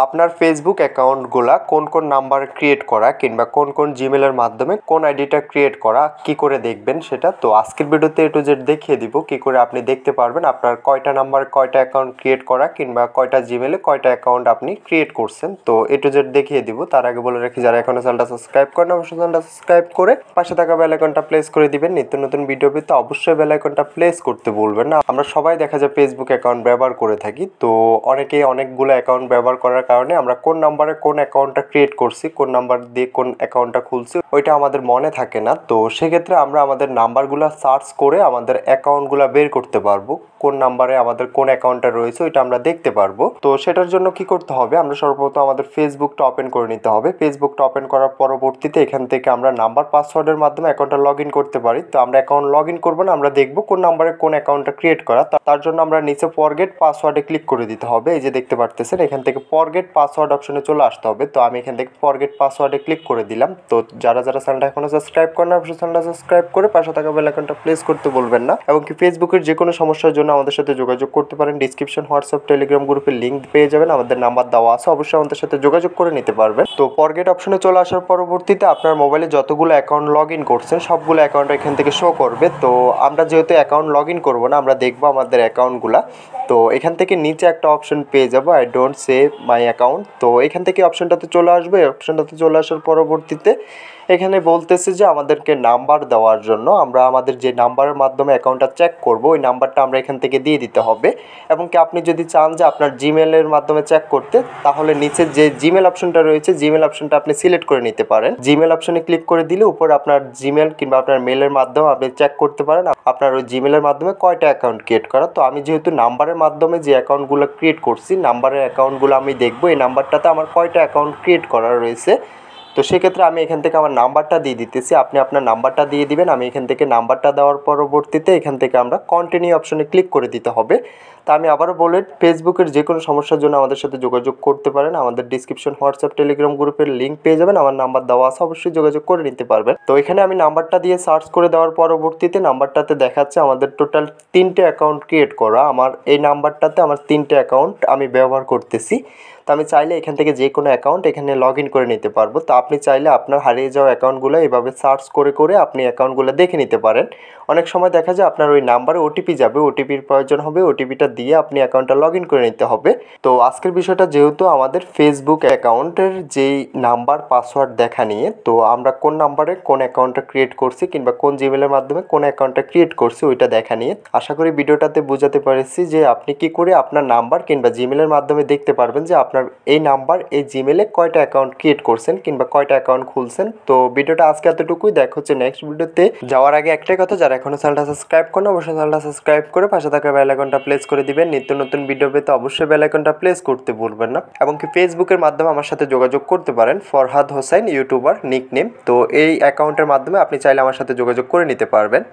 আপনার ফেসবুক অ্যাকাউন্টগুলা কোন কোন নাম্বার ক্রিয়েট করা কিংবা কোন কোন জিমেলের মাধ্যমে কোন আইডিটা ক্রিয়েট করা কি করে দেখবেন সেটা। তো আজকের ভিডিওতে A to Z দেখিয়ে দিব কি করে আপনি দেখতে পারবেন আপনার কয়টা নাম্বার কয়টা অ্যাকাউন্ট ক্রিয়েট করা কিংবা কয়টা জিমেলে কয়টা অ্যাকাউন্ট আপনি ক্রিয়েট করছেন। তো A to Z দেখিয়ে দিব। তার আগে বলে রাখি, যারা এখনো চ্যানেলটা সাবস্ক্রাইব করেন অবশ্যই চ্যানেলটা সাবস্ক্রাইব করে পাশে থাকা বেল আইকনটা প্রেস করে দিবেন। নিত্য নতুন ভিডিও পেতে অবশ্যই বেল আইকনটা প্রেস করতে ভুলবেন না। আমরা সবাই দেখা যায় ফেসবুক অ্যাকাউন্ট ব্যবহার করে থাকি, তো অনেকেই অনেকগুলো অ্যাকাউন্ট ব্যবহার করার কারণে আমরা কোন নাম্বারে কোন অ্যাকাউন্টটা ক্রিয়েট করছি, কোন নাম্বার দিয়ে কোন অ্যাকাউন্টটা খুলছি ওইটা আমাদের মনে থাকে না। তো সেক্ষেত্রে আমরা আমাদের নাম্বারগুলো সার্চ করে আমাদের অ্যাকাউন্টগুলো বের করতে পারবো, কোন নাম্বারে আমাদের কোন অ্যাকাউন্টটা রয়েছে ওইটা আমরা দেখতে পারবো। তো সেটার জন্য কি করতে হবে, আমরা সর্বপ্রথম আমাদের ফেসবুকটা ওপেন করে নিতে হবে। ফেসবুকটা ওপেন করার পরবর্তীতে এখান থেকে আমরা নাম্বার পাসওয়ার্ডের মাধ্যমে অ্যাকাউন্টটা লগ ইন করতে পারি। তো আমরা অ্যাকাউন্ট লগ ইন করবো না, আমরা দেখবো কোন নাম্বারে কোন অ্যাকাউন্টটা ক্রিয়েট করা। তার জন্য আমরা নিচে ফরগেট পাসওয়ার্ডে ক্লিক করে দিতে হবে। এই যে দেখতে পারতেছেন এখান থেকে ফরগেট পাসওয়ার্ড অপশনে চলে আসতে হবে। তো আমি এখান থেকে ফরগেট পাসওয়ার্ডে ক্লিক করে দিলাম। তো যারা যারা চ্যানেলটা এখনো সাবস্ক্রাইব করেন অবশ্যই চ্যানেলটা সাবস্ক্রাইব করে পাশে থাকা বেল আইকনটা প্রেস করতে বলবেন না। এবং কি ফেসবুকের যে কোনো সমস্যার জন্য আমাদের সাথে যোগাযোগ করতে পারেন। ডিসক্রিপশন হোয়াটসঅ্যাপ টেলিগ্রাম গ্রুপের লিঙ্ক পেয়ে যাবেন, আমাদের নাম্বার দেওয়া আছে, অবশ্যই আমাদের সাথে যোগাযোগ করে নিতে পারবেন। তো ফরগেট অপশনে চলে আসার পরবর্তীতে আপনার মোবাইলে যতগুলো অ্যাকাউন্ট লগ ইন করছেন সবগুলো অ্যাকাউন্ট এখান থেকে শো করবে। তো আমরা যেহেতু অ্যাকাউন্ট লগ ইন করবো না, আমরা দেখবো আমাদের অ্যাকাউন্টগুলা। তো এখান থেকে নিচে একটা অপশন পেয়ে যাবো, I don't save my account. তো এখান থেকে অপশনটাতে চলে আসবে। অপশনটাতে চলে আসার পরবর্তীতে এখানে বলতেছে যে আমাদেরকে নাম্বার দেওয়ার জন্য আমরা আমাদের যে নাম্বারের মাধ্যমে অ্যাকাউন্টটা চেক করব ওই নাম্বারটা আমরা এখান থেকে দিয়ে দিতে হবে। এবং কি আপনি যদি চান যে আপনার জিমেলের মাধ্যমে চেক করতে, তাহলে নিচে যে জিমেল অপশনটা রয়েছে জিমেল অপশনটা আপনি সিলেক্ট করে নিতে পারেন। জিমেল অপশনে ক্লিক করে দিলে উপরে আপনার জিমেল কিংবা আপনার মেলের মাধ্যমে আপনি চেক করতে পারেন আপনার ওই জিমেলের মাধ্যমে কয়টা অ্যাকাউন্ট ক্রিয়েট করা। তো আমি যেহেতু নাম্বারের মাধ্যমে যে অ্যাকাউন্টগুলো ক্রিয়েট করছি, নাম্বারের অ্যাকাউন্টগুলো আমি দেখবো এই নাম্বারটাতে আমার কয়টা অ্যাকাউন্ট ক্রিয়েট করা রয়েছে। তো সেক্ষেত্রে আমি এখান থেকে আমার নাম্বারটা দিয়ে দিতেছি, আপনি আপনার নাম্বারটা দিয়ে দিবেন। আমি এখান থেকে নাম্বারটা দেওয়ার পরবর্তীতে এখান থেকে আমরা কন্টিনিউ অপশনে ক্লিক করে দিতে হবে। তা আমি আবারও বলে, ফেসবুকের যে কোনো সমস্যার জন্য আমাদের সাথে যোগাযোগ করতে পারেন। আমাদের ডিসক্রিপশন হোয়াটসঅ্যাপ টেলিগ্রাম গ্রুপের লিঙ্ক পেয়ে যাবেন, আমার নাম্বার দেওয়া আছে, অবশ্যই যোগাযোগ করে নিতে পারবেন। তো এখানে আমি নাম্বারটা দিয়ে সার্চ করে দেওয়ার পরবর্তীতে নাম্বারটাতে দেখাচ্ছে আমাদের টোটাল 3টে অ্যাকাউন্ট ক্রিয়েট করা। আমার এই নাম্বারটাতে আমার 3টে অ্যাকাউন্ট আমি ব্যবহার করতেছি। তো আমি চাইলে এখান থেকে যে কোনো অ্যাকাউন্ট এখানে লগ ইন করে নিতে পারবো। তো আপনি চাইলে আপনার হারিয়ে যাওয়া অ্যাকাউন্টগুলো এভাবে সার্চ করে করে আপনি অ্যাকাউন্টগুলো দেখে নিতে পারেন। অনেক সময় দেখা যায় আপনার ওই নাম্বারে ওটিপি যাবে, ওটিপির প্রয়োজন হবে, ওটিপিটা দিয়ে আপনি অ্যাকাউন্টটা লগ ইন করে নিতে হবে। তো আজকের বিষয়টা যেহেতু আমাদের ফেসবুক অ্যাকাউন্টের যেই নাম্বার পাসওয়ার্ড দেখা নিয়ে, তো আমরা কোন নাম্বারে কোন অ্যাকাউন্টটা ক্রিয়েট করছি কিংবা কোন জিমেলের মাধ্যমে কোন অ্যাকাউন্টটা ক্রিয়েট করছি ওইটা দেখা নিয়ে, আশা করি ভিডিওটাতে বোঝাতে পেরেছি যে আপনি কি করে আপনার নাম্বার কিংবা জিমেলের মাধ্যমে দেখতে পারবেন যে আপনার এই নাম্বার এই জিমেলে কয়টা অ্যাকাউন্ট ক্রিয়েট করছেন কিংবা কয়টা অ্যাকাউন্ট খুলছেন। তো ভিডিওটা আজকে এতটুকুই, দেখা হচ্ছে নেক্সট ভিডিওতে। যাওয়ার আগে একটাই কথা, যারা এখনো চ্যানেলটা সাবস্ক্রাইব করেন অবশ্যই চ্যানেলটা সাবস্ক্রাইব করে পাশে থাকা বেল আইকনটা প্রেস করে দিবেন। নিত্য নতুন ভিডিও পেতে অবশ্যই বেল আইকনটা প্রেস করতে ভুলবেন না। এবং কি ফেসবুকের মাধ্যমে আমার সাথে যোগাযোগ করতে পারেন, ফরহাদ হোসেন ইউটিউবার নিকনেম। তো এই অ্যাকাউন্টের মাধ্যমে আপনি চাইলে আমার সাথে যোগাযোগ করে নিতে পারবেন।